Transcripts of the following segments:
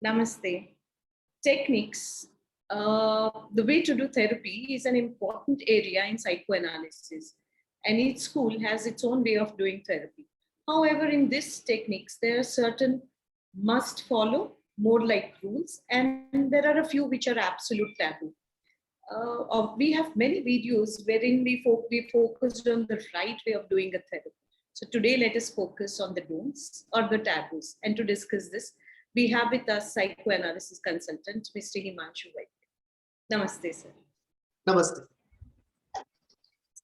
Namaste. Techniques. The way to do therapy is an important area in psychoanalysis, and each school has its own way of doing therapy. However, in these techniques, there are certain must follow, more like rules, and there are a few which are absolute taboo. We have many videos wherein we focused on the right way of doing a therapy. So today, let us focus on the don'ts or the taboos. And to discuss this, we have with us psychoanalysis consultant, Mr. Himanshu Vaidya. Namaste, sir. Namaste.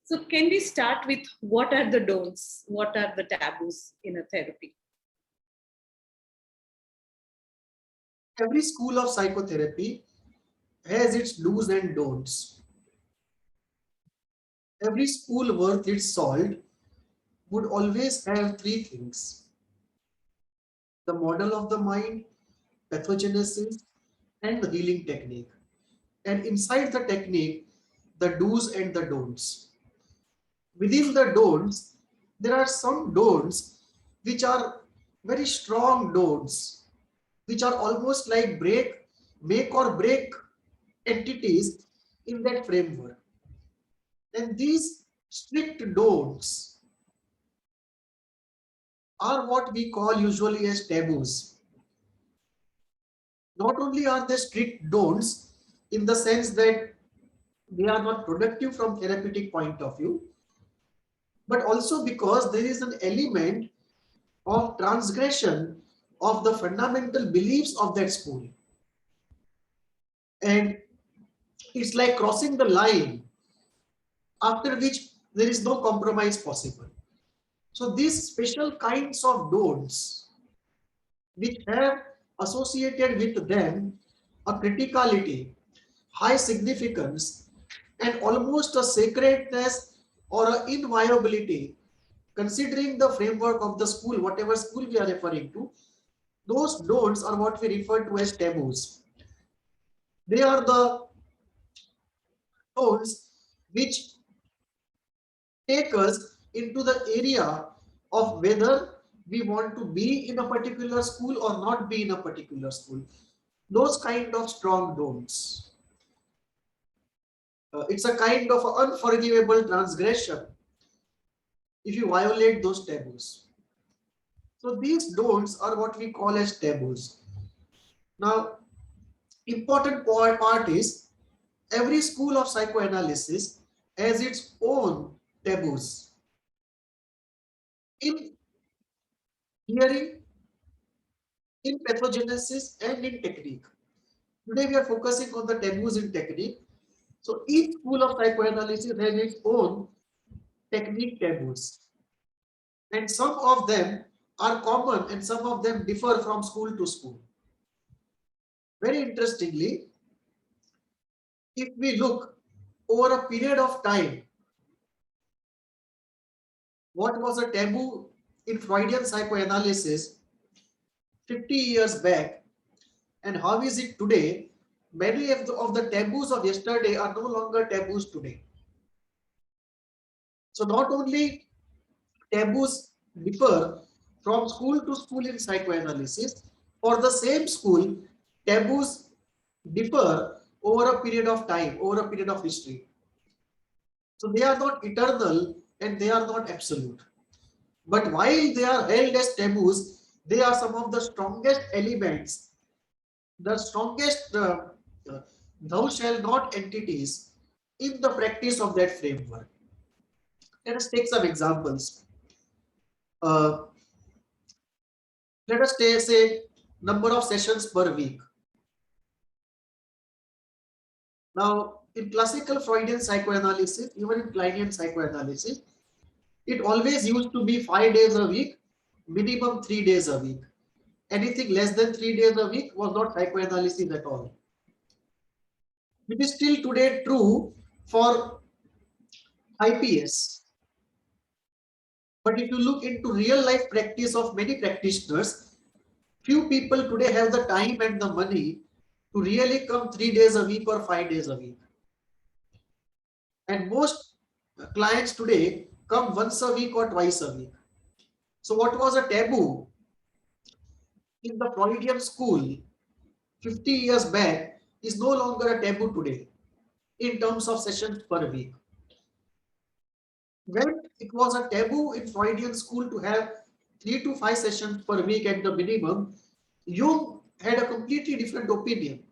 So can we start with what are the don'ts? What are the taboos in a therapy? Every school of psychotherapy has its do's and don'ts. Every school worth its salt would always have three things: the model of the mind, pathogenesis, and the healing technique. And inside the technique, the do's and the don'ts. Within the don'ts, there are some don'ts which are very strong don'ts, which are almost like make or break entities in that framework. And these strict don'ts are what we call usually as taboos. Not only are they strict don'ts in the sense that they are not productive from therapeutic point of view, but also because there is an element of transgression of the fundamental beliefs of that school. And it's like crossing the line after which there is no compromise possible. So these special kinds of don'ts, which have associated with them a criticality, high significance, and almost a sacredness or an inviolability, considering the framework of the school, whatever school we are referring to, those don'ts are what we refer to as taboos. They are the don'ts which take us into the area of whether we want to be in a particular school or not be in a particular school. Those kind of strong don'ts. It's a kind of unforgivable transgression if you violate those taboos. So these don'ts are what we call as taboos. Now, important part is every school of psychoanalysis has its own taboos. In hearing, in pathogenesis, and in technique. Today we are focusing on the taboos in technique. So each school of psychoanalysis has its own technique taboos. And some of them are common and some of them differ from school to school. Very interestingly, if we look over a period of time, what was a taboo in Freudian psychoanalysis 50 years back and how is it today, many of the taboos of yesterday are no longer taboos today. So not only taboos differ from school to school in psychoanalysis, for the same school, taboos differ over a period of time, over a period of history. So they are not eternal and they are not absolute. But while they are held as taboos, they are some of the strongest elements, the strongest thou shall not entities in the practice of that framework. Let us take some examples. Let us say number of sessions per week. Now, in classical Freudian psychoanalysis, even in Kleinian psychoanalysis, it always used to be 5 days a week, minimum 3 days a week. Anything less than 3 days a week was not psychoanalysis at all. It is still today true for IPS. But if you look into real life practice of many practitioners, few people today have the time and the money to really come 3 days a week or 5 days a week. And most clients today come once a week or twice a week. So what was a taboo in the Freudian school 50 years back is no longer a taboo today in terms of sessions per week. When it was a taboo in Freudian school to have 3 to 5 sessions per week at the minimum, Jung had a completely different opinion.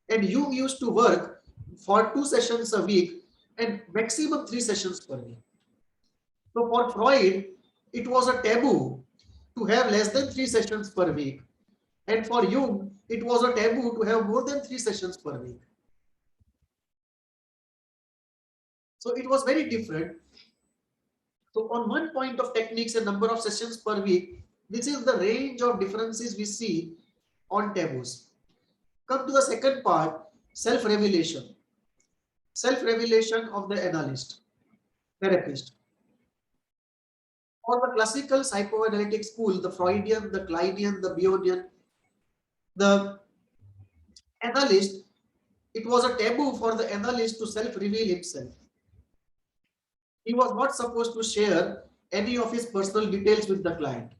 And Jung used to work for 2 sessions a week and maximum 3 sessions per week. So for Freud, it was a taboo to have less than 3 sessions per week. And for Jung, it was a taboo to have more than 3 sessions per week. So it was very different. So on one point of techniques and number of sessions per week, this is the range of differences we see on taboos. Come to the second part, self-revelation. Self-revelation of the analyst, therapist. For the classical psychoanalytic school, the Freudian, the Kleinian, the Bionian, the analyst, it was a taboo for the analyst to self-reveal himself. He was not supposed to share any of his personal details with the client.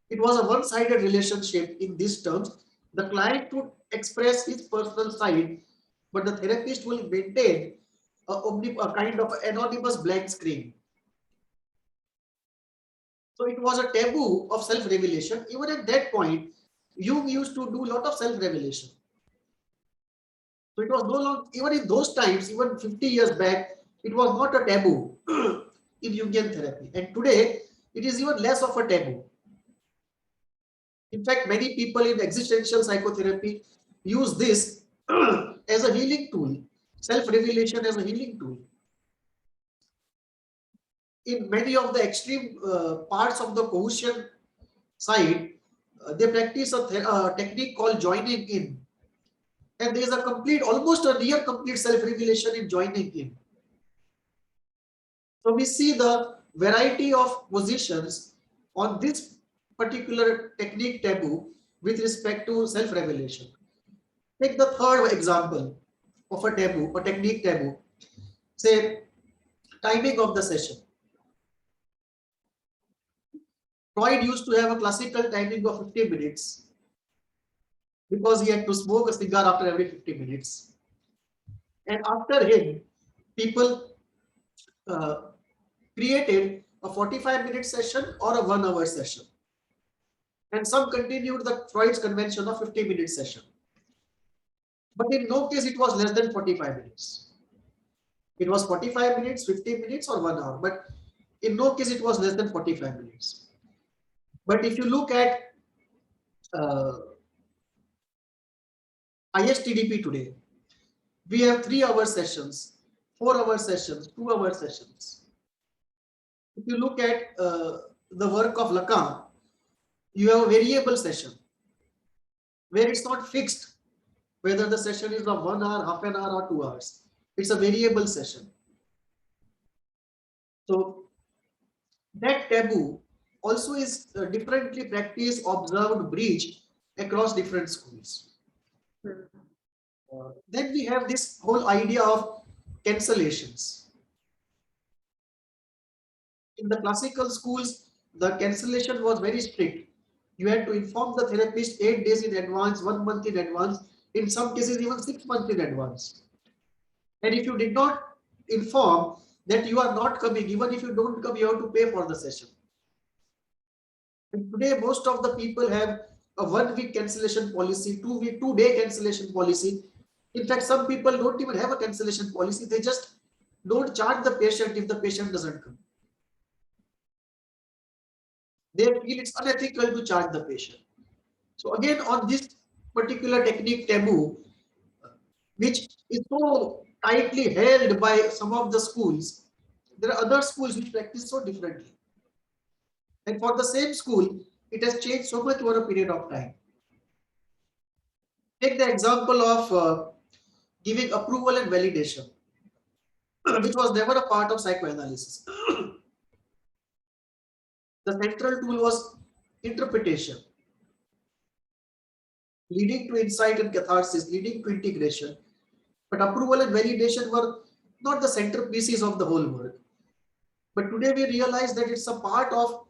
It was a one-sided relationship in these terms. The client would express his personal side, but the therapist will maintain a kind of anonymous blank screen. So it was a taboo of self-revelation. Even at that point, Jung used to do a lot of self-revelation. So it was no longer, even in those times, even 50 years back, it was not a taboo in Jungian therapy. And today, it is even less of a taboo. In fact, many people in existential psychotherapy use this as a healing tool, self-revelation as a healing tool. In many of the extreme parts of the Cohusian side, they practice a technique called joining in. And there is a complete, almost a near complete self-revelation in joining in. So we see the variety of positions on this particular technique taboo with respect to self-revelation. Take the third example of a taboo, a technique taboo. Say, timing of the session. Freud used to have a classical timing of 50 minutes because he had to smoke a cigar after every 50 minutes. And after him, people created a 45-minute session or a 1 hour session. And some continued the Freud's convention of 50-minute session. But in no case it was less than 45 minutes. It was 45 minutes, 50 minutes or 1 hour. But in no case it was less than 45 minutes. But if you look at ISTDP today, we have 3 hour sessions, 4 hour sessions, 2 hour sessions. If you look at the work of Lacan, you have a variable session where it's not fixed whether the session is of 1 hour, half an hour or 2 hours. It's a variable session. So that taboo also is differently practiced, observed, breached across different schools. Then we have this whole idea of cancellations. In the classical schools, the cancellation was very strict. You had to inform the therapist 8 days in advance, 1 month in advance, in some cases even 6 months in advance. And if you did not inform that you are not coming, even if you don't come, you have to pay for the session. And today, most of the people have a 1 week cancellation policy, 2 day cancellation policy. In fact, some people don't even have a cancellation policy. They just don't charge the patient if the patient doesn't come. They feel it's unethical to charge the patient. So again, on this particular technique taboo, which is so tightly held by some of the schools, there are other schools which practice so differently. And for the same school, it has changed so much over a period of time. Take the example of giving approval and validation, which was never a part of psychoanalysis. The central tool was interpretation, leading to insight and catharsis, leading to integration. But approval and validation were not the centerpieces of the whole work. But today we realize that it's a part of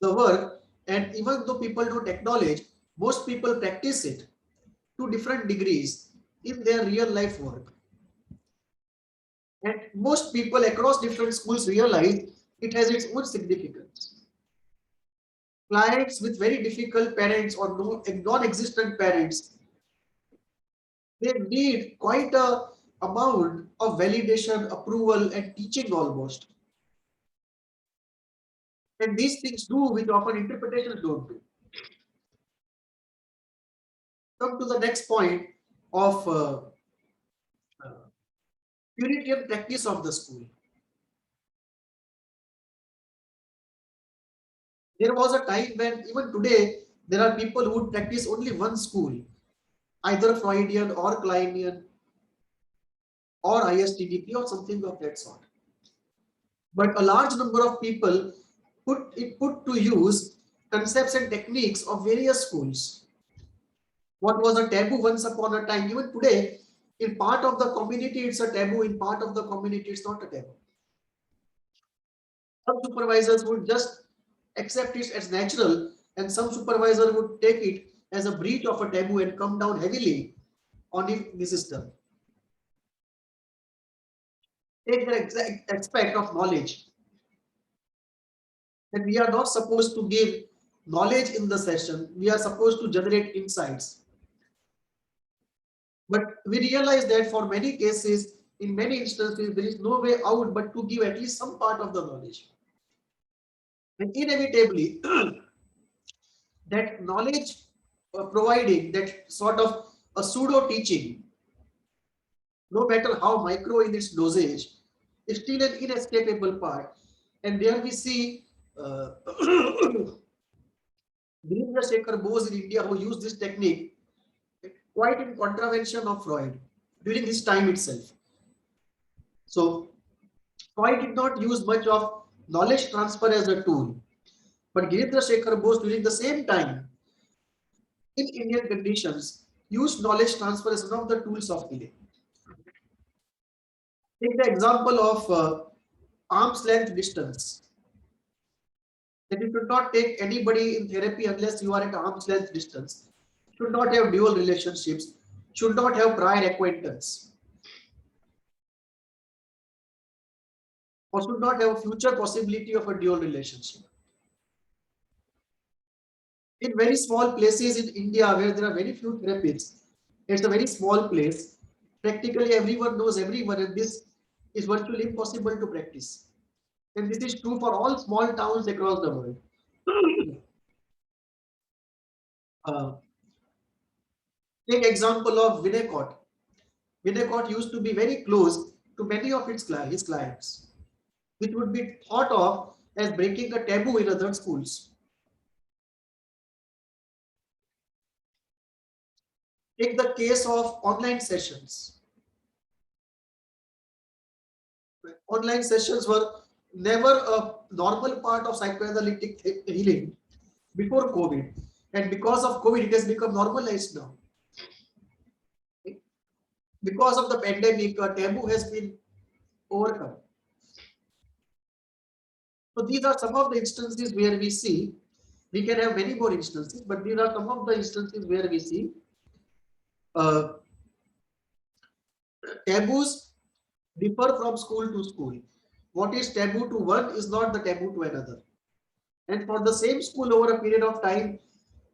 the work, and even though people don't acknowledge, most people practice it to different degrees in their real life work. And most people across different schools realize it has its own significance. Clients with very difficult parents or non-existent parents, they need quite a amount of validation, approval, and teaching almost. And these things do, which often interpretations don't do. Come to the next point of purity and practice of the school. There was a time when, even today, there are people who would practice only one school, either Freudian or Kleinian or ISTDP or something of that sort. But a large number of people put to use concepts and techniques of various schools. What was a taboo once upon a time, even today, in part of the community, it's a taboo. In part of the community, it's not a taboo. Some supervisors would just accept it as natural, and some supervisor would take it as a breach of a taboo and come down heavily on the system. Take the exact aspect of knowledge. That we are not supposed to give knowledge in the session, we are supposed to generate insights. But we realize that for many cases, in many instances, there is no way out but to give at least some part of the knowledge. And inevitably, that knowledge providing, that sort of a pseudo teaching, no matter how micro in its dosage, is still an inescapable part. And there we see Virendra Shekhar Bose in India, who used this technique quite in contravention of Freud during his time itself. So Freud did not use much of knowledge transfer as a tool, but Virendra Shekhar Bose during the same time in Indian conditions used knowledge transfer as one of the tools of healing. Take the example of arm's length distance. That you should not take anybody in therapy unless you are at arm's length distance. Should not have dual relationships. Should not have prior acquaintance. Or should not have a future possibility of a dual relationship. In very small places in India where there are very few therapists, it's a very small place. Practically everyone knows everyone, and this is virtually impossible to practice. And this is true for all small towns across the world. Take example of Winnicott. Winnicott used to be very close to many of his clients, which would be thought of as breaking a taboo in other schools. Take the case of online sessions. Online sessions were never a normal part of psychoanalytic healing before COVID. And because of COVID, it has become normalized now. Because of the pandemic, a taboo has been overcome. So these are some of the instances where we see, we can have many more instances, but these are some of the instances where we see taboos differ from school to school. What is taboo to one is not the taboo to another. And for the same school over a period of time,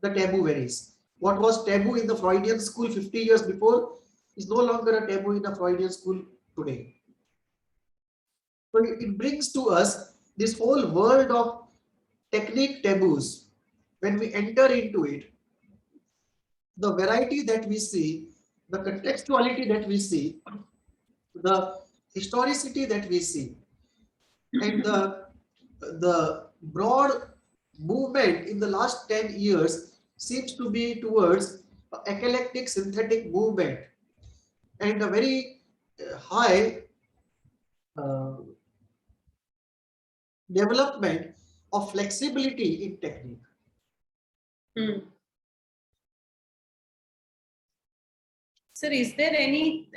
the taboo varies. What was taboo in the Freudian school 50 years before is no longer a taboo in the Freudian school today. So it brings to us this whole world of technique taboos. When we enter into it, the variety that we see, the contextuality that we see, the historicity that we see, and the broad movement in the last 10 years seems to be towards eclectic synthetic movement and a very high development of flexibility in technique. Sir, is there any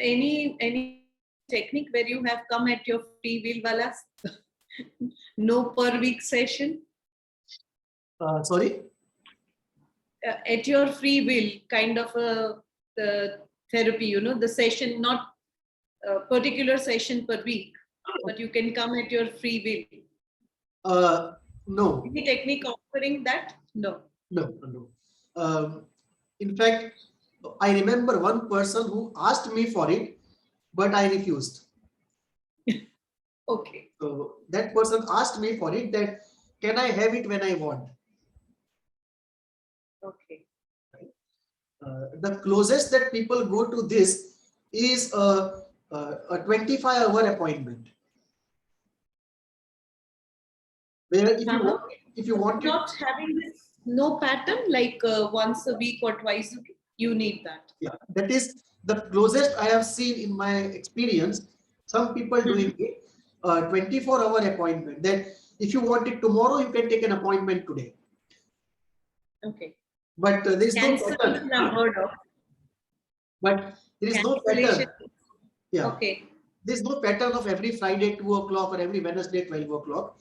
technique where you have come at your T-wheel wala no per week session? Sorry? at your free will kind of a therapy, the session, not a particular session per week, but you can come at your free will. No, Any technique offering that? No. no. In fact, I remember one person who asked me for it, but I refused. Okay. So that person asked me for it, that can I have it when I want? Okay. The closest that people go to this is a 25-hour appointment, where if you want it, Not having this no pattern like once a week or twice a week, you need that. yeah, that is the closest I have seen in my experience. Some people doing it 24-hour appointment, that if you want it tomorrow, you can take an appointment today. Okay. But there is no pattern. Cancellation I've heard of. But there is no Cancellation. pattern. Yeah. Okay. There's no pattern of every Friday 2 o'clock or every Wednesday 12 o'clock.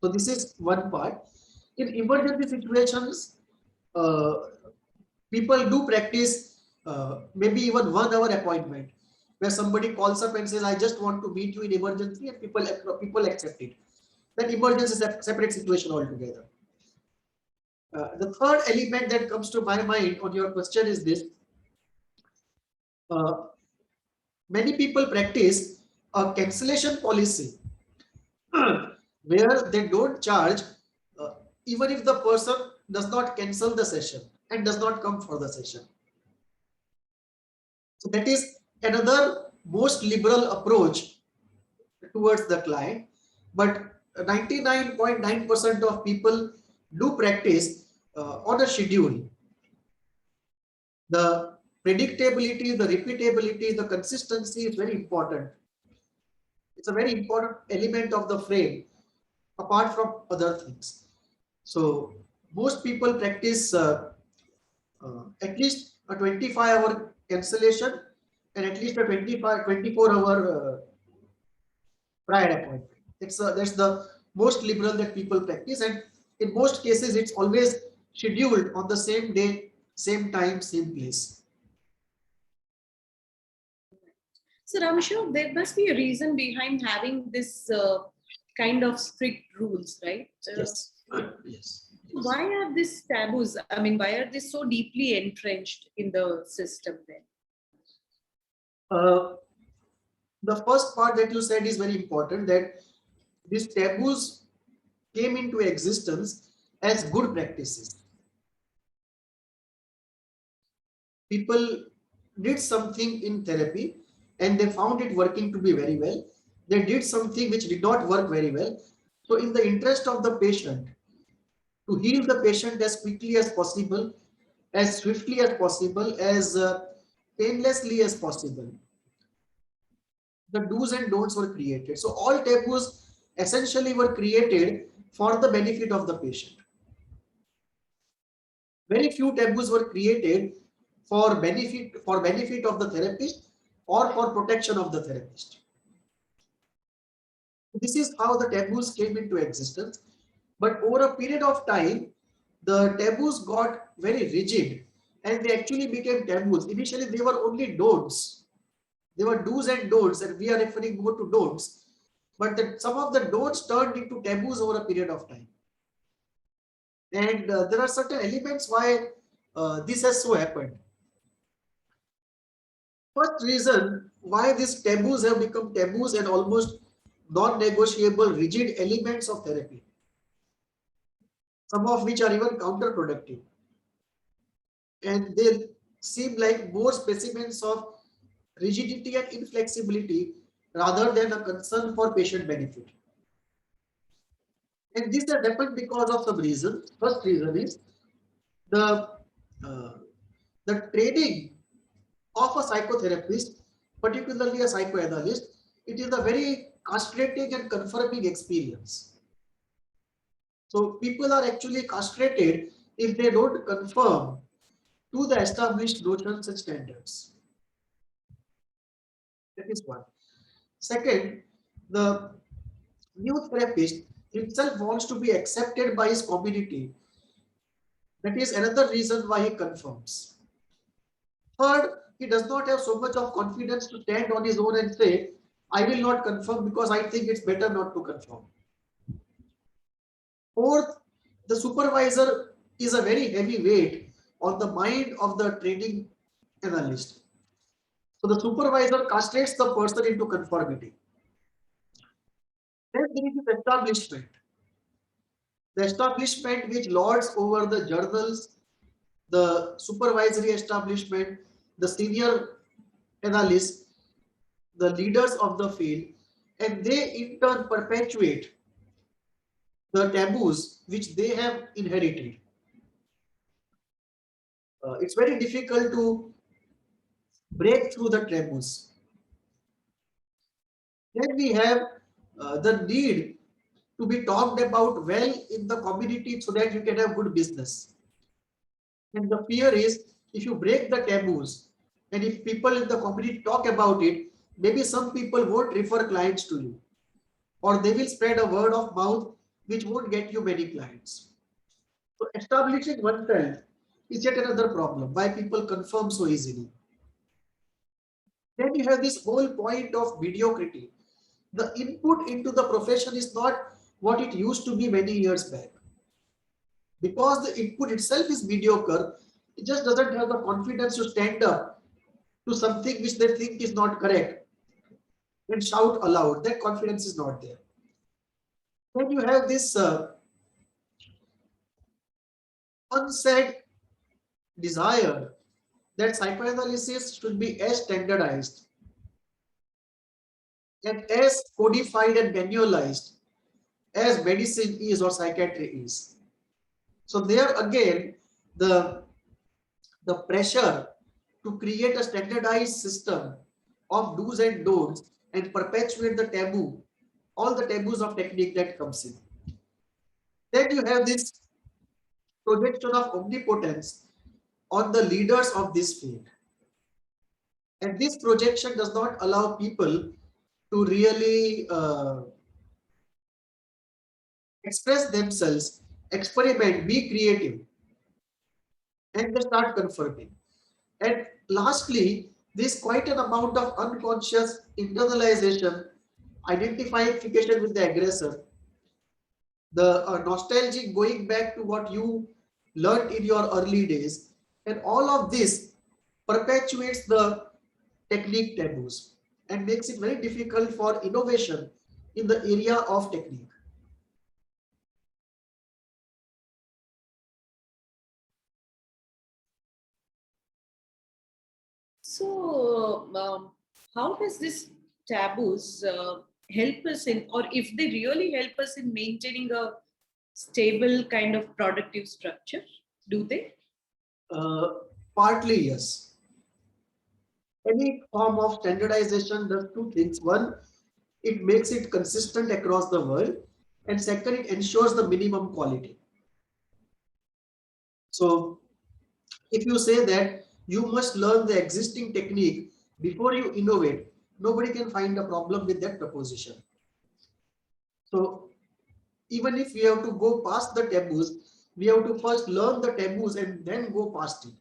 So this is one part. In emergency situations, uh, people do practice maybe even 1 hour appointment, where somebody calls up and says, I just want to meet you in emergency, and people accept it. That emergency is a separate situation altogether. The third element that comes to my mind on your question is this. Many people practice a cancellation policy where they don't charge uh, even if the person does not cancel the session and does not come for the session. So that is another most liberal approach towards the client, but 99.9% of people do practice on a schedule. The predictability, the repeatability, the consistency is very important. It's a very important element of the frame apart from other things. So most people practice at least a 25-hour cancellation and at least a 24-hour prior appointment. That's the most liberal that people practice, and in most cases it's always scheduled on the same day, same time, same place. So I'm sure there must be a reason behind having this kind of strict rules, right? Yes. Yes. Why are these taboos? I mean, why are they so deeply entrenched in the system then? Uh, the first part that you said is very important, that these taboos came into existence as good practices. People did something in therapy and they found it working to be very well. They did something which did not work very well. So in the interest of the patient, to heal the patient as quickly as possible, as swiftly as possible, as painlessly as possible, the do's and don'ts were created. So all taboos essentially were created for the benefit of the patient. Very few taboos were created for benefit of the therapist or for protection of the therapist. This is how the taboos came into existence. But over a period of time, the taboos got very rigid and they actually became taboos. Initially, they were only don'ts. They were do's and don'ts, and we are referring more to don'ts. But some of the don'ts turned into taboos over a period of time. And there are certain elements why this has so happened. First reason why these taboos have become taboos and almost non-negotiable, rigid elements of therapy, some of which are even counterproductive, and they seem like more specimens of rigidity and inflexibility rather than a concern for patient benefit. And this has happened because of some reasons. First reason is the uh, the training of a psychotherapist, particularly a psychoanalyst. It is a very castrating and confirming experience. So people are actually castrated if they don't conform to the established notions and standards. That is one. Second, the new therapist himself wants to be accepted by his community That is another reason why he confirms. Third, he does not have so much of confidence to stand on his own and say, I will not confirm because I think it's better not to confirm. Fourth, the supervisor is a very heavy weight on the mind of the training analyst. So the supervisor castrates the person into conformity. Then there is the establishment. The establishment which lords over the journals, the supervisory establishment, the senior analysts, the leaders of the field, and they in turn perpetuate the taboos which they have inherited. It's very difficult to break through the taboos. Then we have the need to be talked about well in the community so that you can have good business. And the fear is if you break the taboos and if people in the community talk about it, maybe some people won't refer clients to you or they will spread a word of mouth which won't get you many clients. So establishing oneself is yet another problem why people confirm so easily. Then you have this whole point of mediocrity. The input into the profession is not what it used to be many years back. Because the input itself is mediocre, it just doesn't have the confidence to stand up to something which they think is not correct and shout aloud. That confidence is not there. Then you have this unsaid desire that psychoanalysis should be as standardized and as codified and manualized as medicine is or psychiatry is. So there again, the pressure to create a standardized system of do's and don'ts and perpetuate the taboo, all the taboos of technique that comes in. Then you have this projection of omnipotence on the leaders of this field. And this projection does not allow people to really express themselves, experiment, be creative, and they start confirming. And lastly, there's quite an amount of unconscious internalization, identification with the aggressor, the nostalgic going back to what you learned in your early days, and all of this perpetuates the technique taboos and makes it very difficult for innovation in the area of technique. So, how does this taboos help us in, or if they really help us in maintaining a stable kind of productive structure? Do they? Uh, Partly, yes. Any form of standardization does two things. One, it makes it consistent across the world. And second, it ensures the minimum quality. So if you say that you must learn the existing technique before you innovate, nobody can find a problem with that proposition. So even if we have to go past the taboos, we have to first learn the taboos and then go past it.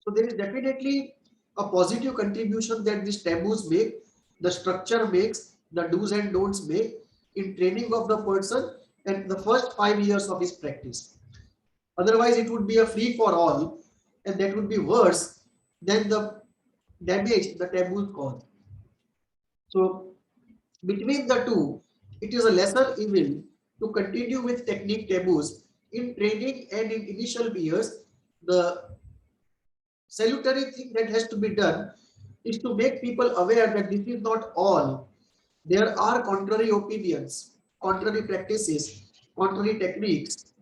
So there is definitely a positive contribution that these taboos make, the structure makes, the do's and don'ts make in training of the person and the first 5 years of his practice. Otherwise, it would be a free for all, and that would be worse than the damage the taboos cause. So between the two, it is a lesser evil to continue with technique taboos in training and in initial years. The salutary thing that has to be done is to make people aware that this is not all. There are contrary opinions, contrary practices, contrary techniques,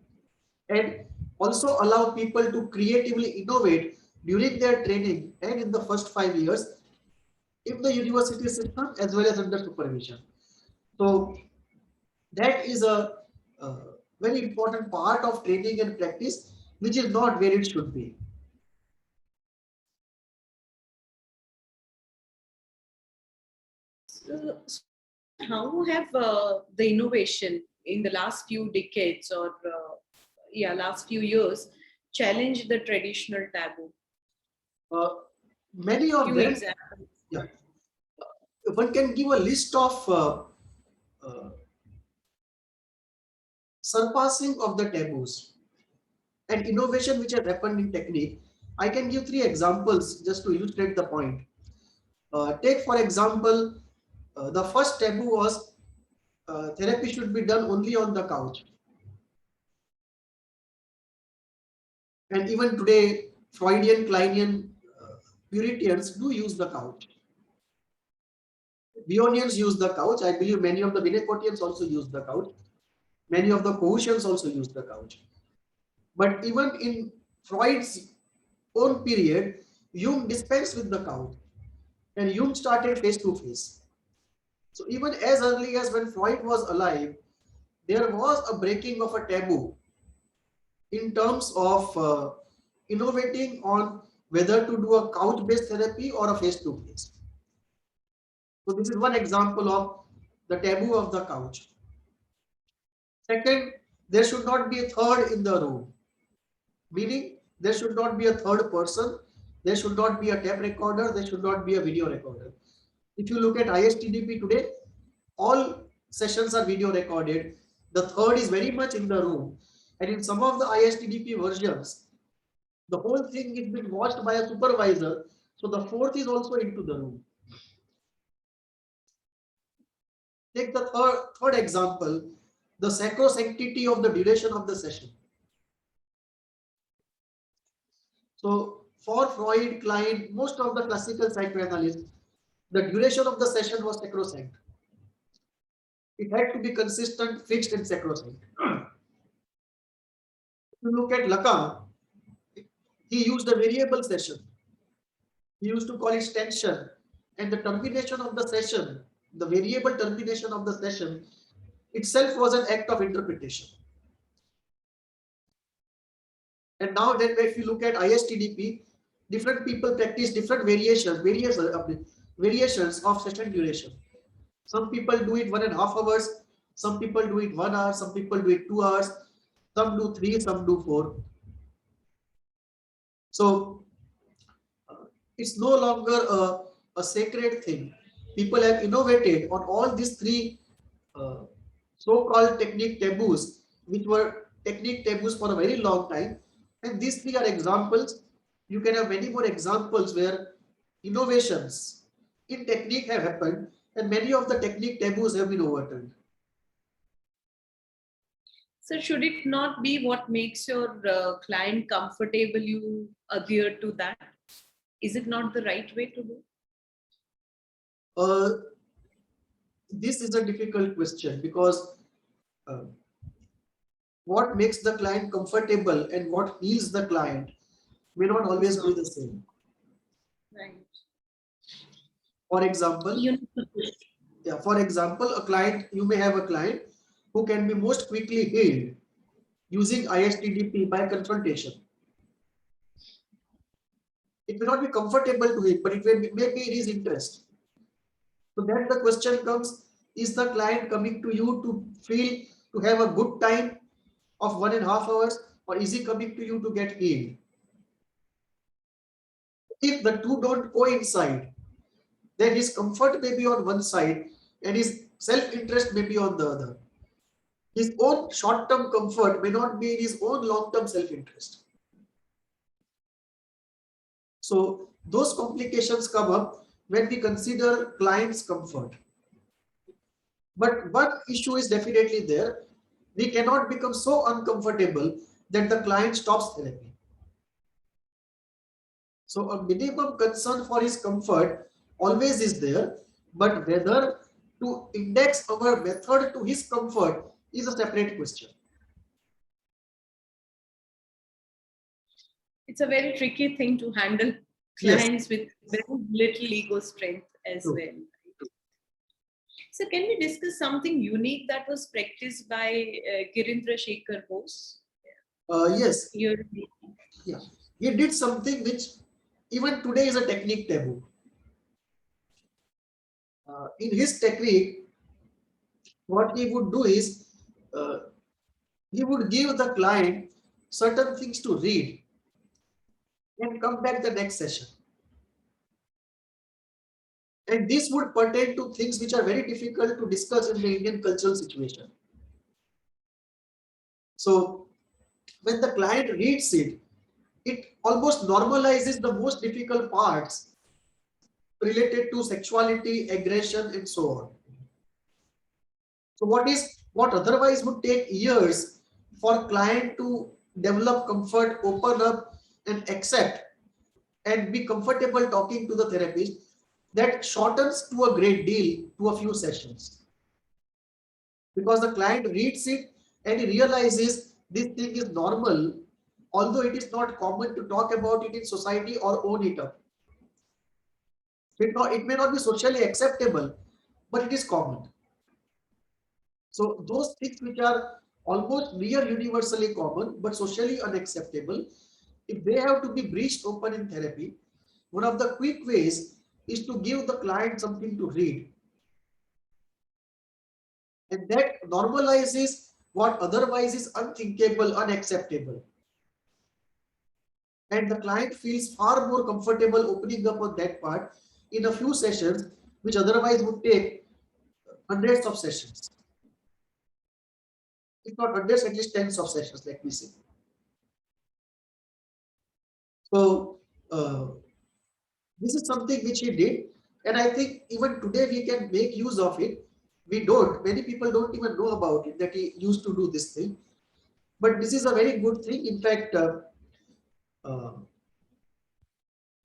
and also allow people to creatively innovate during their training and in the first 5 years in the university system as well as under supervision. So that is a very important part of training and practice, which is not where it should be. So, how have the innovation in the last few decades or last few years challenge the traditional taboo? Many of Few them, examples. yeah, one can give a list of uh, surpassing of the taboos and innovation which have happened in technique. I can give three examples just to illustrate the point. Take for example, the first taboo was therapy should be done only on the couch. And even today, Freudian, Kleinian Puritians do use the couch. Bionians use the couch. I believe many of the Winnicottians also use the couch. Many of the Cohutians also use the couch. But even in Freud's own period, Jung dispensed with the couch. And Jung started face to face. So even as early as when Freud was alive, there was a breaking of a taboo in terms of innovating on whether to do a couch-based therapy or a face-to-face. So this is one example of the taboo of the couch. Second, there should not be a third in the room, meaning there should not be a third person, there should not be a tape recorder, there should not be a video recorder. If you look at ISTDP today, all sessions are video recorded. The third is very much in the room. And in some of the ISTDP versions, the whole thing is being watched by a supervisor. So the fourth is also into the room. Take the third example, the sacrosanctity of the duration of the session. So for Freud, Klein, most of the classical psychoanalysts, the duration of the session was sacrosanct. It had to be consistent, fixed, and sacrosanct. If you look at Lacan, he used a variable session. He used to call it tension, and the termination of the session, the variable termination of the session itself was an act of interpretation. And now then if you look at ISTDP, different people practice different variations of session duration. Some people do it 1.5 hours, some people do it 1 hour, some people do it 2 hours, some do 3, some do 4. So it's no longer a sacred thing. People have innovated on all these three so-called technique taboos, which were technique taboos for a very long time. And these three are examples. You can have many more examples where innovations in technique have happened and many of the technique taboos have been overturned. So should it not be what makes your client comfortable, you adhere to that? Is it not the right way to do? This is a difficult question because what makes the client comfortable and what heals the client may not always be the same. Right. For example, a client, you may have a client who can be most quickly healed using ISTDP by confrontation. It may not be comfortable to him, but it may be his interest. So then the question comes, is the client coming to you to have a good time of 1.5 hours, or is he coming to you to get healed? If the two don't coincide, then his comfort may be on one side and his self-interest may be on the other. His own short-term comfort may not be in his own long-term self-interest. So those complications come up when we consider client's comfort. But one issue is definitely there. We cannot become so uncomfortable that the client stops therapy. So a minimum concern for his comfort always is there, but whether to index our method to his comfort is a separate question. It's a very tricky thing to handle clients with very little ego strength as well. So can we discuss something unique that was practiced by Girindra Shekhar Bose? Yes. Yeah. He did something which even today is a technique taboo. In his technique, what he would do is he would give the client certain things to read and come back the next session. And this would pertain to things which are very difficult to discuss in the Indian cultural situation. So when the client reads it, it almost normalizes the most difficult parts related to sexuality, aggression, and so on. So what otherwise would take years for client to develop comfort, open up, and accept and be comfortable talking to the therapist, that shortens to a great deal to a few sessions, because the client reads it and he realizes this thing is normal, although it is not common to talk about it in society or own it up. It may not be socially acceptable, but it is common. So those things which are almost near universally common but socially unacceptable, if they have to be breached open in therapy, one of the quick ways is to give the client something to read. And that normalizes what otherwise is unthinkable, unacceptable. And the client feels far more comfortable opening up on that part in a few sessions, which otherwise would take hundreds of sessions. If not hundreds, at least tens of sessions, let me say. So this is something which he did, and I think even today we can make use of it. We don't, many people don't even know about it, that he used to do this thing. But this is a very good thing. In fact, uh,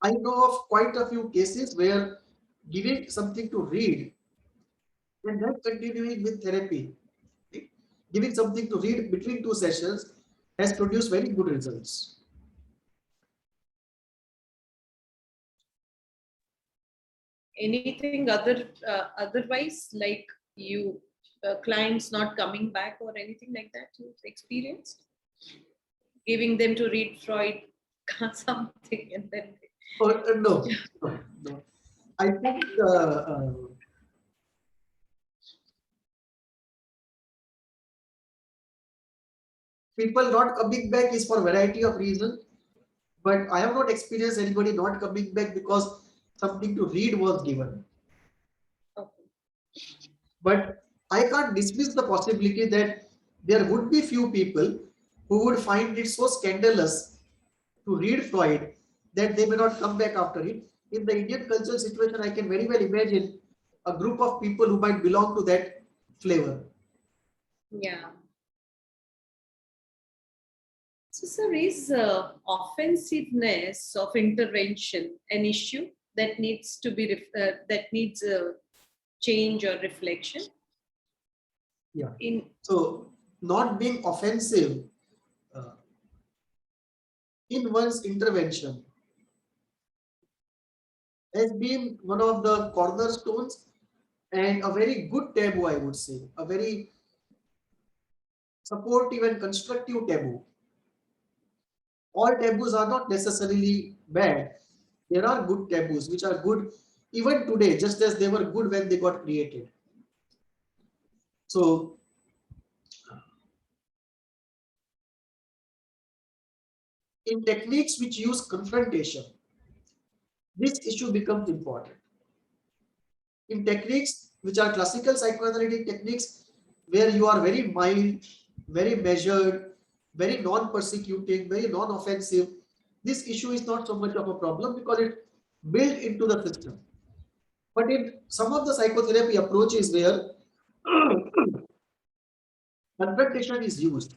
I know of quite a few cases where giving something to read and then continuing with therapy, right, giving something to read between two sessions has produced very good results. Anything otherwise, like you clients not coming back or anything like that you've experienced? Giving them to read Freud something and then No, no, no. I think people not coming back is for variety of reasons, but I have not experienced anybody not coming back because something to read was given. okay. But I can't dismiss the possibility that there would be few people who would find it so scandalous to read Freud that they may not come back after it. In the Indian cultural situation, I can very well imagine a group of people who might belong to that flavor. Yeah. So, sir, is offensiveness of intervention an issue that needs to be that needs a change or reflection? Yeah. In So, not being offensive uh, in one's intervention has been one of the cornerstones and a very good taboo, I would say, a very supportive and constructive taboo. All taboos are not necessarily bad. There are good taboos which are good even today, just as they were good when they got created. So, in techniques which use confrontation, this issue becomes important. In techniques which are classical psychoanalytic techniques, where you are very mild, very measured, very non-persecuting, very non-offensive, this issue is not so much of a problem because it's built into the system. But in some of the psychotherapy approaches where confrontation is used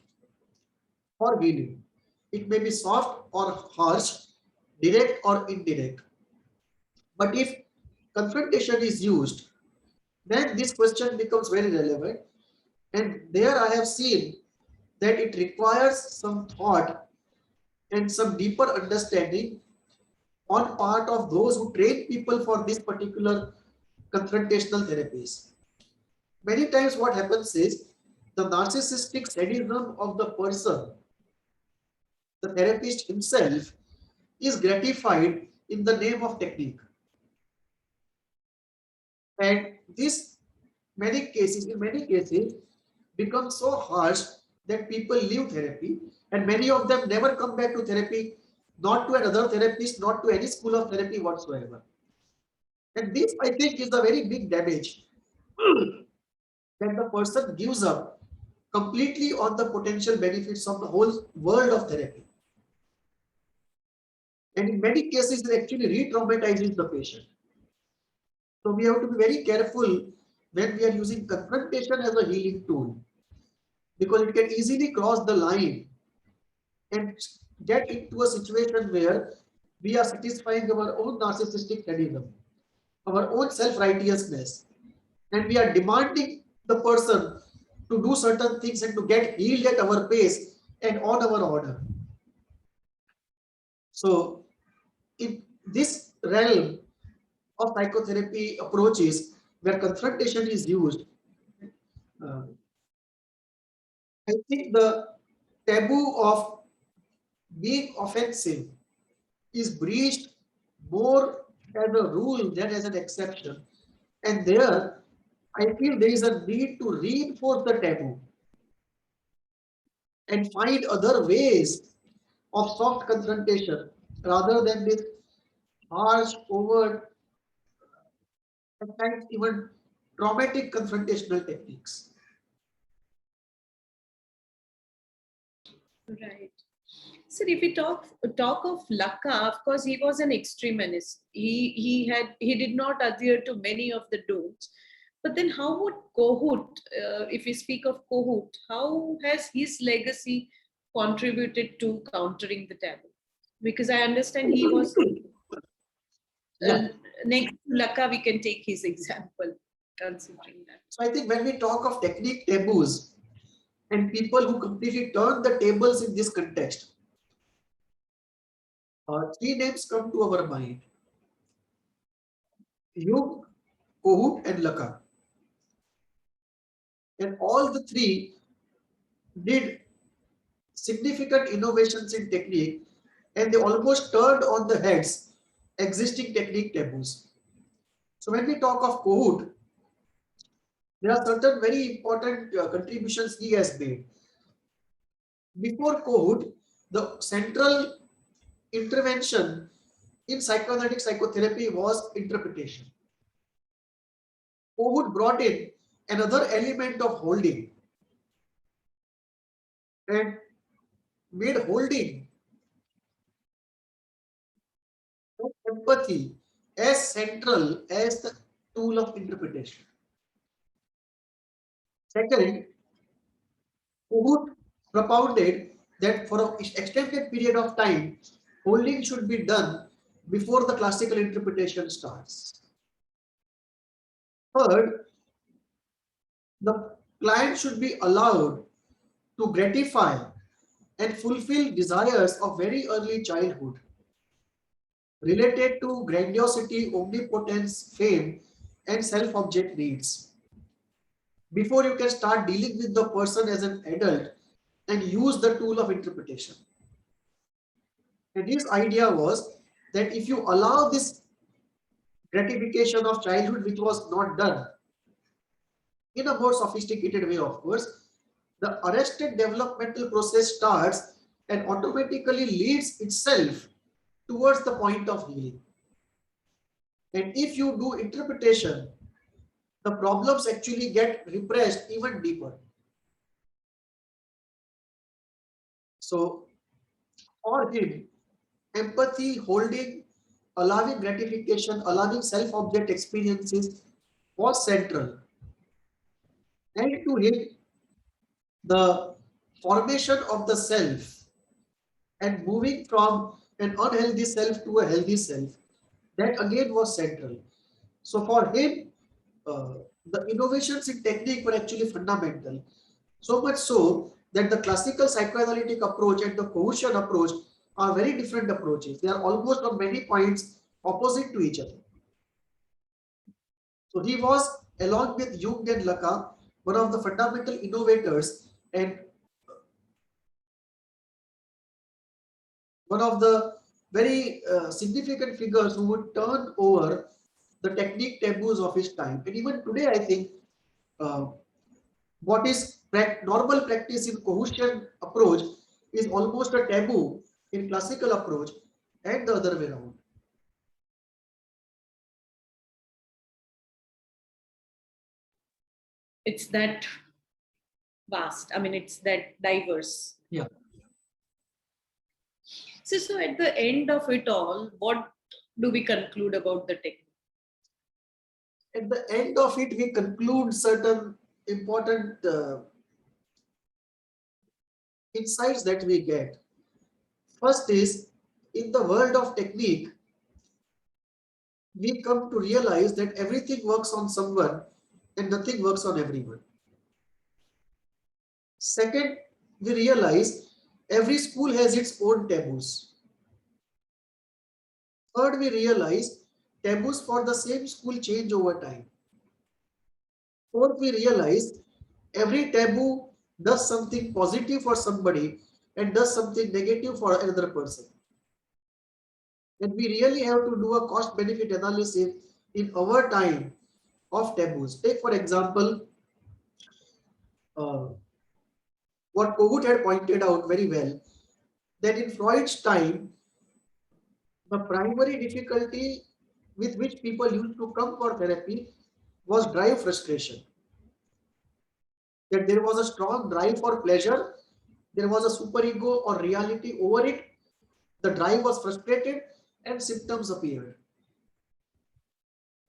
for healing, it may be soft or harsh, direct or indirect. But if confrontation is used, then this question becomes very relevant. And there I have seen that it requires some thought and some deeper understanding on part of those who train people for this particular confrontational therapies. Many times what happens is the narcissistic sadism of the person, the therapist himself, is gratified in the name of technique. And this in many cases, becomes so harsh that people leave therapy, and many of them never come back to therapy not to another therapist, not to any school of therapy whatsoever. And this, I think, is the very big damage that the person gives up completely on the potential benefits of the whole world of therapy. And in many cases, it actually re-traumatizes the patient. So we have to be very careful when we are using confrontation as a healing tool, because it can easily cross the line and get into a situation where we are satisfying our own narcissistic sadism, our own self-righteousness, and we are demanding the person to do certain things and to get healed at our pace and on our order. So in this realm of psychotherapy approaches where confrontation is used, uh, I think the taboo of being offensive is breached more as a rule than as an exception. And there, I feel there is a need to reinforce the taboo and find other ways of soft confrontation rather than this harsh, overt, sometimes even traumatic confrontational techniques. Right. So if we talk of Laka, of course, he was an extremist. He did not adhere to many of the don'ts. But then, how would Kohut, if we speak of Kohut, how has his legacy contributed to countering the taboo? Because I understand he was Yeah. next to Laka. We can take his example, considering that. So I think when we talk of technique taboos and people who completely turn the tables in this context, three names come to our mind: Jung, Kohut, and Laka. And all the three did significant innovations in technique, and they almost turned on the heads existing technique taboos. So when we talk of Kohut, there are certain very important contributions he has made. Before Kohut, the central intervention in psychoanalytic psychotherapy was interpretation. Kohut brought in another element of holding and made holding and empathy as central as the tool of interpretation. Second, Kohut propounded that for an extended period of time, holding should be done before the classical interpretation starts. Third, the client should be allowed to gratify and fulfill desires of very early childhood related to grandiosity, omnipotence, fame, and self-object needs before you can start dealing with the person as an adult and use the tool of interpretation. And his idea was that if you allow this gratification of childhood, which was not done in a more sophisticated way, of course, the arrested developmental process starts and automatically leads itself towards the point of healing. And if you do interpretation, the problems actually get repressed even deeper. So for him, empathy, holding, allowing gratification, allowing self-object experiences was central. And to him, the formation of the self and moving from an unhealthy self to a healthy self, that again was central. So for him, uh, the innovations in technique were actually fundamental. So much so that the classical psychoanalytic approach and the Kohutian approach are very different approaches. They are almost on many points opposite to each other. So he was, along with Jung and Lacan, one of the fundamental innovators and one of the very significant figures who would turn over the technique taboos of his time. And even today, I think uh, what is normal practice in Kohutian approach is almost a taboo in classical approach. and the other way around. It's that vast. I mean, it's that diverse. Yeah. So at the end of it all, what do we conclude about the technique? At the end of it, we conclude certain important insights that we get. First is, in the world of technique, we come to realize that everything works on someone and nothing works on everyone. Second, we realize every school has its own taboos. Third, we realize taboos for the same school change over time. Fourth, we realize every taboo does something positive for somebody and does something negative for another person. And we really have to do a cost benefit analysis in our time of taboos. Take, for example, uh, what Kogut had pointed out very well, that in Freud's time, the primary difficulty with which people used to come for therapy was drive frustration. That there was a strong drive for pleasure, there was a superego or reality over it, the drive was frustrated, and symptoms appeared.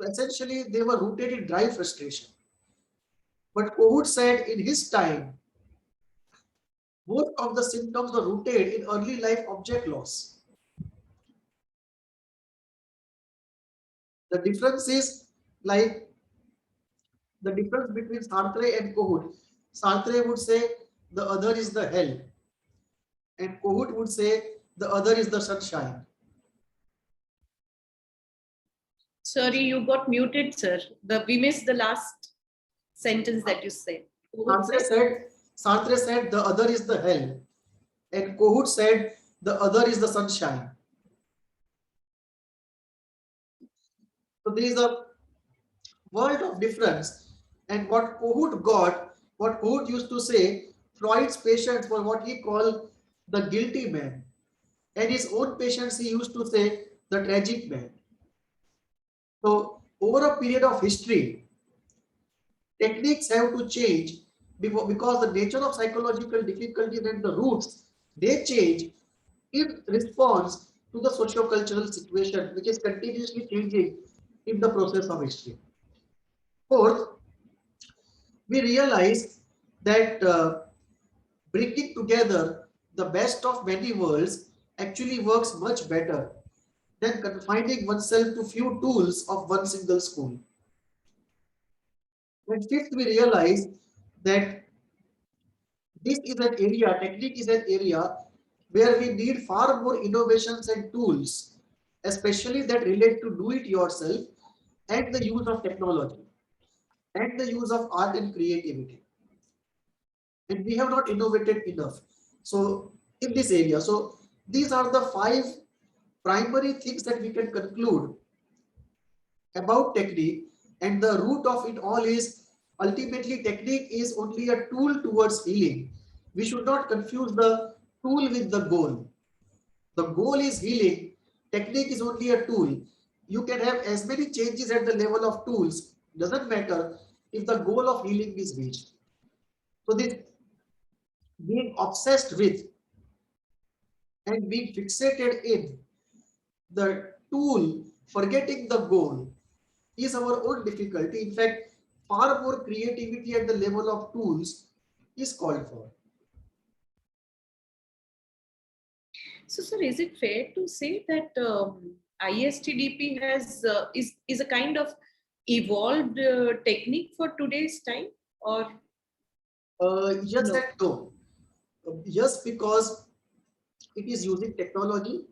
So essentially, they were rooted in drive frustration. But Kogut said in his time, both of the symptoms were rooted in early life object loss. The difference is like the difference between Sartre and Kogut. Sartre would say the other is the hell, and Kogut would say the other is the sunshine. Sorry, you got muted, sir. We missed the last sentence that you said. Sartre said the other is the hell, and Kogut said the other is the sunshine. So there is a world of difference. And what Kogut got, what Kogut used to say, Freud's patients were what he called the guilty man. And his own patients, he used to say the tragic man. So over a period of history, techniques have to change because the nature of psychological difficulties and the roots, they change in response to the socio-cultural situation, which is continuously changing in the process of history. Fourth, we realize that bringing together the best of many worlds actually works much better than confining oneself to few tools of one single school. And fifth, we realize that this is an area, technique is an area where we need far more innovations and tools, especially that relate to do it yourself and the use of technology and the use of art and creativity. And we have not innovated enough. So in this area, so these are the five primary things that we can conclude about technique, and the root of it all is ultimately technique is only a tool towards healing. We should not confuse the tool with the goal. The goal is healing, technique is only a tool. You can have as many changes at the level of tools, doesn't matter if the goal of healing is reached. So this being obsessed with and being fixated in the tool, forgetting the goal, is our own difficulty. In fact, far more creativity at the level of tools is called for. So, sir, is it fair to say that ISTDP is a kind of evolved technique for today's time, or Yes no? and no. Yes, because it is using technology,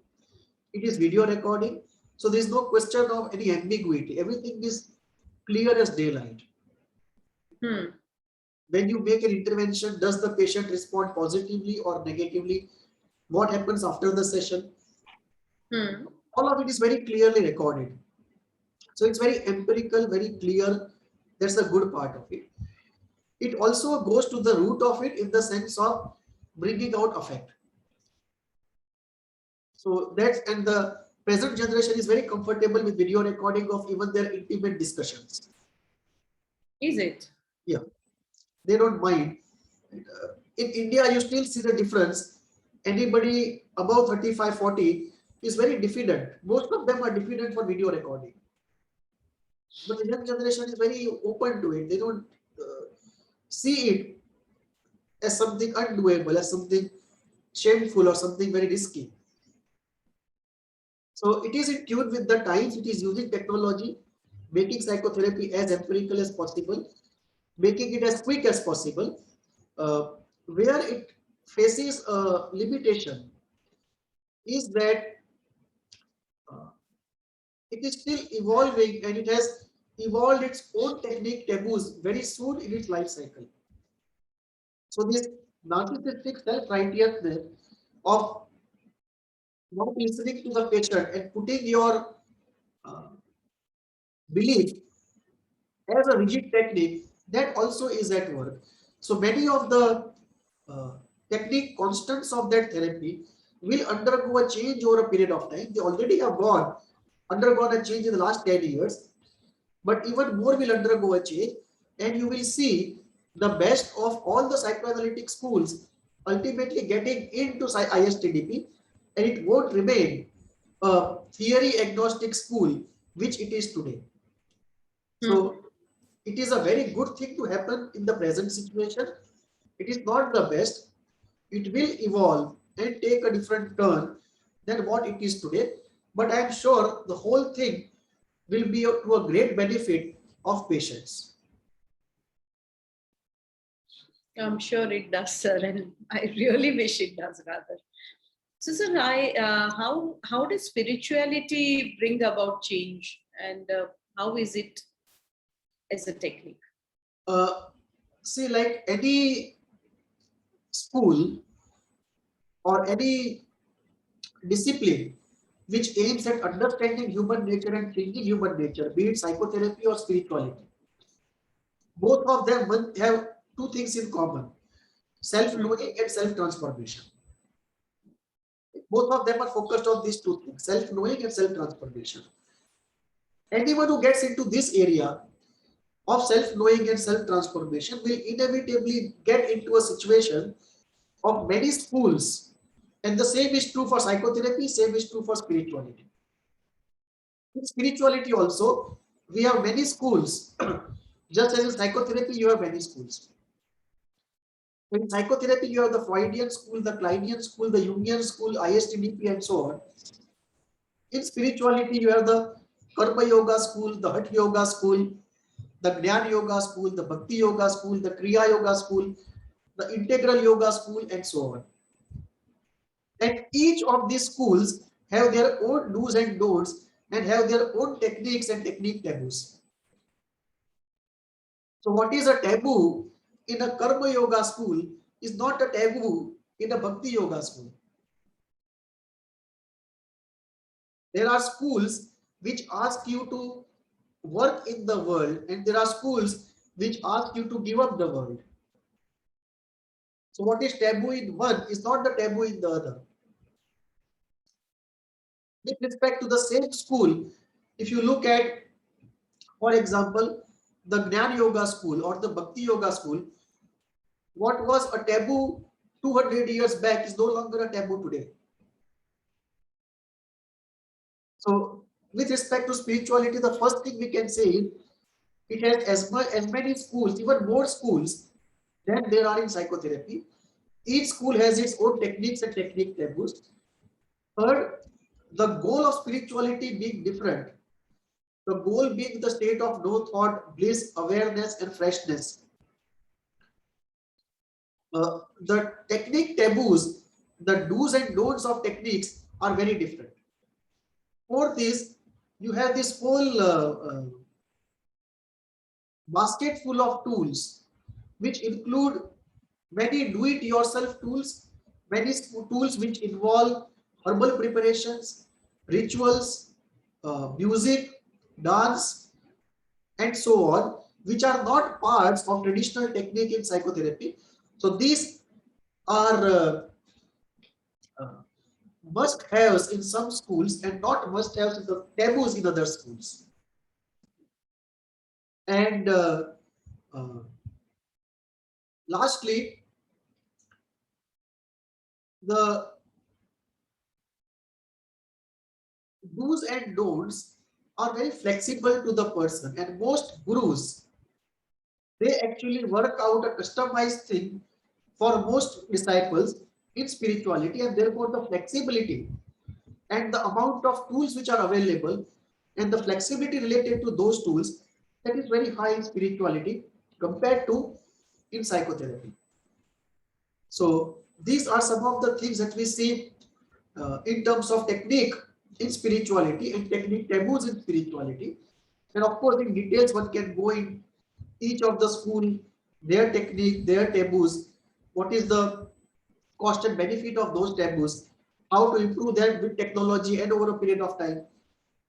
it is video recording, so there is no question of any ambiguity. Everything is clear as daylight. Hmm. When you make an intervention, does the patient respond positively or negatively? What happens after the session? Hmm. All of it is very clearly recorded. So it's very empirical, very clear. That's a good part of it. It also goes to the root of it in the sense of bringing out affect. So that's, and the present generation is very comfortable with video recording of even their intimate discussions. Is it? Yeah, they don't mind. In India, you still see the difference. Anybody above 35, 40 is very diffident. Most of them are diffident for video recording. But the young generation is very open to it. They don't see it as something undoable, as something shameful or something very risky. So it is in tune with the times. It is using technology, making psychotherapy as empirical as possible, making it as quick as possible. Where it faces a limitation is that uh, it is still evolving, and it has evolved its own technique taboos very soon in its life cycle. So this narcissistic self-righteousness of not listening to the patient and putting your uh, belief as a rigid technique, that also is at work. So many of the uh, technique constants of that therapy will undergo a change over a period of time. They already have undergone a change in the last 10 years, but even more will undergo a change, and you will see the best of all the psychoanalytic schools ultimately getting into ISTDP, and it won't remain a theory agnostic school which it is today. So it is a very good thing to happen in the present situation. It is not the best. It will evolve and take a different turn than what it is today. But I am sure the whole thing will be to a great benefit of patients. I'm sure it does, sir, and I really wish it does rather. So, sir, how does spirituality bring about change, and how is it as a technique? Uh, See, like any school or any discipline which aims at understanding human nature and changing human nature, be it psychotherapy or spirituality, both of them will have two things in common: self-knowing and self-transformation. Both of them are focused on these two things: self-knowing and self-transformation. Anyone who gets into this area of self-knowing and self-transformation will inevitably get into a situation of many schools. And the same is true for psychotherapy, same is true for spirituality. In spirituality also, we have many schools. Just as in psychotherapy, you have many schools. In psychotherapy, you have the Freudian school, the Kleinian school, the Jungian school, ISTDP, and so on. In spirituality, you have the Karma Yoga school, the Hatha Yoga school, the Jnana Yoga school, the Bhakti Yoga school, the Kriya Yoga school, the Integral Yoga school, and so on. And each of these schools have their own do's and don'ts and have their own techniques and technique taboos. So what is a taboo in a Karma Yoga school is not a taboo in a Bhakti Yoga school. There are schools which ask you to work in the world, and there are schools which ask you to give up the world. So what is taboo in one is not the taboo in the other. With respect to the same school, if you look at, for example, the Jnana Yoga school or the Bhakti Yoga school, what was a taboo 200 years back is no longer a taboo today. So with respect to spirituality, the first thing we can say is it has as many schools, even more schools than there are in psychotherapy. Each school has its own techniques and technique taboos. Third, the goal of spirituality being different. The goal being the state of no thought, bliss, awareness, and freshness. The technique taboos, the do's and don'ts of techniques are very different. Fourth is you have this whole basket full of tools, which include many do-it-yourself tools, many tools which involve herbal preparations, rituals, music, dance, and so on, which are not parts of traditional technique in psychotherapy. So these are must-haves in some schools and not must-haves in the taboos in other schools. And uh, lastly, the do's and don'ts are very flexible to the person, and most gurus, they actually work out a customized thing for most disciples in spirituality, and therefore the flexibility and the amount of tools which are available and the flexibility related to those tools, that is very high in spirituality compared to in psychotherapy. So these are some of the things that we see in terms of technique in spirituality and technique taboos in spirituality. And of course, in details, one can go in each of the school, their technique, their taboos, what is the cost and benefit of those taboos, how to improve that with technology and over a period of time.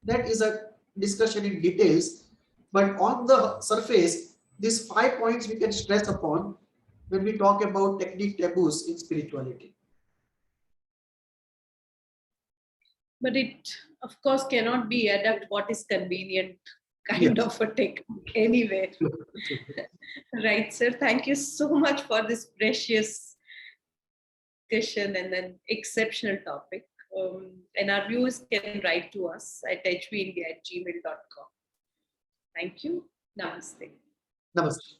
That is a discussion in details. But on the surface, these 5 points we can stress upon when we talk about technique taboos in spirituality. But it, of course, cannot be adapt what is convenient kind Yes. of a technique anyway. Right, sir. Thank you so much for this precious discussion and an exceptional topic. And our viewers can write to us at hvindia@gmail.com. Thank you. Namaste. Namaste.